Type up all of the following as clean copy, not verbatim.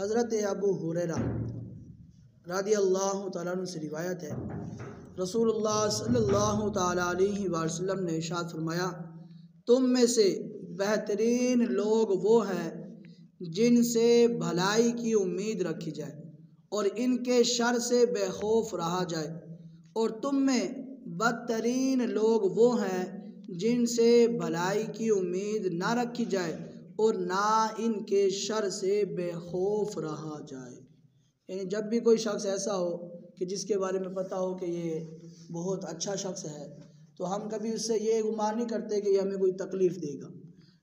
حضرت ابو ہریرہ رضی اللہ تعالیٰ عنہ سے روایت ہے، رسول اللہ صلی اللہ تعالیٰ علیہ وسلم نے ارشاد فرمایا، تم میں سے بہترین لوگ وہ ہیں جن سے بھلائی کی امید رکھی جائے اور ان کے شر سے بے خوف رہا جائے، اور تم میں بدترین لوگ وہ ہیں جن سے بھلائی کی امید نہ رکھی جائے اور نہ ان کے شر سے بے خوف رہا جائے۔ یعنی جب بھی کوئی شخص ایسا ہو کہ جس کے بارے میں پتہ ہو کہ یہ بہت اچھا شخص ہے، تو ہم کبھی اس سے یہ گمان نہیں کرتے کہ یہ ہمیں کوئی تکلیف دے گا،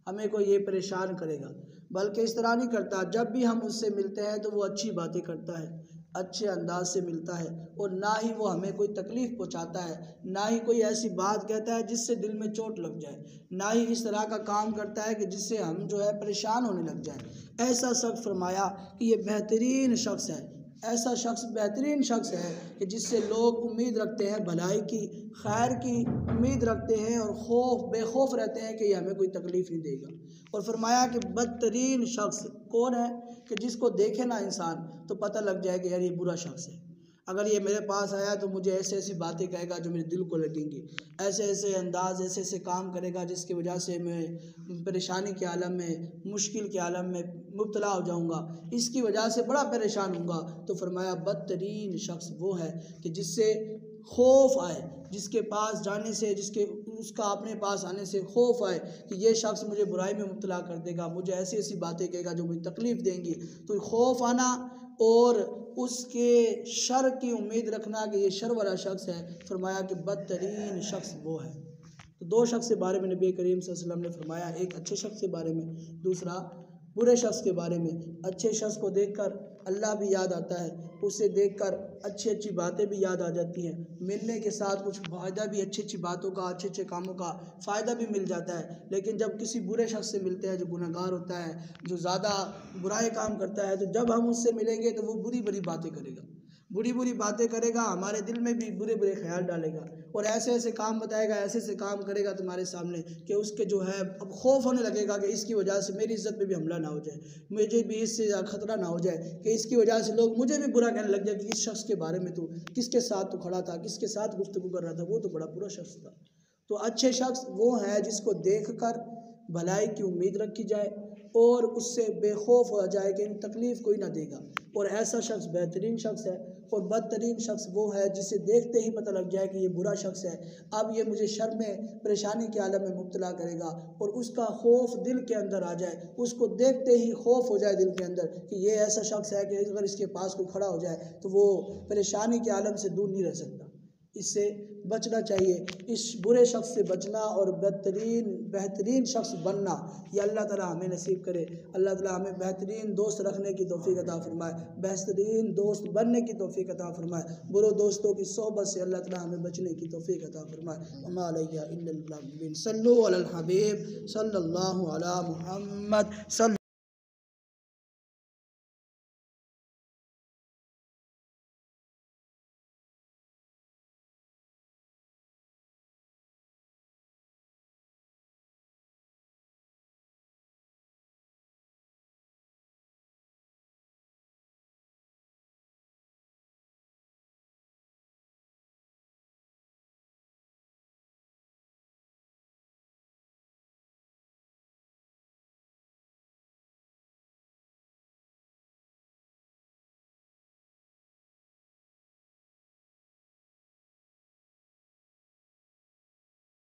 ہمیں کوئی یہ پریشان کرے گا، بلکہ اس طرح نہیں کرتا۔ جب بھی ہم اس سے ملتے ہیں تو وہ اچھی باتیں کرتا ہے، اچھے انداز سے ملتا ہے، اور نہ ہی وہ ہمیں کوئی تکلیف پہنچاتا ہے، نہ ہی کوئی ایسی بات کہتا ہے جس سے دل میں چوٹ لگ جائے، نہ ہی اس طرح کا کام کرتا ہے کہ جس سے ہم پریشان ہونے لگ جائیں۔ ایسا شخص فرمایا کہ یہ بہترین شخص ہے، ایسا شخص بہترین شخص ہے کہ جس سے لوگ امید رکھتے ہیں بھلائی کی، خیر کی امید رکھتے ہیں اور بے خوف رہتے ہیں کہ یہ ہمیں کوئی تکلیف نہیں دے گا۔ اور فرمایا کہ بدترین شخص کون ہے؟ کہ جس کو دیکھے نا انسان تو پتہ لگ جائے کہ یار یہ برا شخص ہے، اگر یہ میرے پاس آیا تو مجھے ایسے ایسی باتیں کہے گا جو میرے دل کو لگیں گی، ایسے ایسے انداز، ایسے ایسے کام کرے گا جس کی وجہ سے میں پریشانی کے عالم میں، مشکل کے عالم میں مبتلا ہو جاؤں گا، اس کی وجہ سے بڑا پریشان ہوں گا۔ تو فرمایا بدترین شخص وہ ہے کہ جس سے خوف آئے، جس کے پاس جانے سے، اس کا اپنے پاس آنے سے خوف آئے کہ یہ شخص مجھے برائی میں مبتلا کر دے گا، مجھے ایسی ایسی باتیں کہے گا جو مجھے تکلیف دیں گی، تو خوف آنا اور اس کے شر کی امید رکھنا کہ یہ شر والا شخص ہے۔ فرمایا کہ بدترین شخص وہ ہے۔ تو دو شخص کے بارے میں نبی کریم صلی اللہ علیہ وسلم نے فرمایا، ایک اچھے شخص کے بارے میں، دوسرا برے شخص کے بارے میں۔ اچھے شخص کو دیکھ کر اللہ بھی یاد آتا ہے، اسے دیکھ کر اچھی اچھی باتیں بھی یاد آ جاتی ہیں، ملنے کے ساتھ کچھ فائدہ بھی، اچھی اچھی باتوں کا، اچھے اچھے کاموں کا فائدہ بھی مل جاتا ہے۔ لیکن جب کسی برے شخص سے ملتے ہیں جو گناہ گار ہوتا ہے، جو زیادہ برائے کام کرتا ہے، تو جب ہم اس سے ملیں گے تو وہ بری بری باتیں کرے گا، بری بری باتیں کرے گا، ہمارے دل میں بھی برے برے خیال ڈالے گا، اور ایسے ایسے کام بتائے گا، ایسے ایسے کام کرے گا تمہارے سامنے کہ اس کے اب خوف ہونے لگے گا کہ اس کی وجہ سے میری عزت پہ بھی حملہ نہ ہو جائے، مجھے بھی اس سے خطرہ نہ ہو جائے کہ اس کی وجہ سے لوگ مجھے بھی برا کہنے لگ جائے کہ اس شخص کے بارے میں تو کس کے ساتھ تو کھڑا تھا، کس کے ساتھ گفتگو کر رہا تھا، وہ تو بڑا برا شخص تھا۔ تو اچھے شخص وہ ہے جس کو دیکھ کر بھلائی کی امید رکھی جائے اور اس سے بے خوف ہو جائے کہ ان تکلیف کوئی نہ دے گا، اور ایسا شخص بہترین شخص ہے۔ اور بدترین شخص وہ ہے جسے دیکھتے ہی پتہ لگ جائے کہ یہ برا شخص ہے، اب یہ مجھے شر میں، پریشانی کے عالم میں مبتلا کرے گا، اور اس کا خوف دل کے اندر آ جائے، اس کو دیکھتے ہی خوف ہو جائے دل کے اندر کہ یہ ایسا شخص ہے کہ اگر اس کے پاس کوئی کھڑا ہو جائے تو وہ پریشانی کے عالم سے دور نہیں رہ سکتا۔ اس سے بچنا چاہیے، اس برے شخص سے بچنا اور بہترین شخص بننا، یہ اللہ تعالیٰ ہمیں نصیب کرے۔ اللہ تعالیٰ ہمیں بہترین دوست رکھنے کی توفیق عطا فرمائے، بہترین دوست بننے کی توفیق عطا فرمائے، برے دوستوں کی صحبت سے اللہ تعالیٰ ہمیں بچنے کی توفیق عطا فرمائے۔ وما علیہ الا البلاغ المبین۔ صلوا علی الحبیب صلی اللہ علی محمد صلی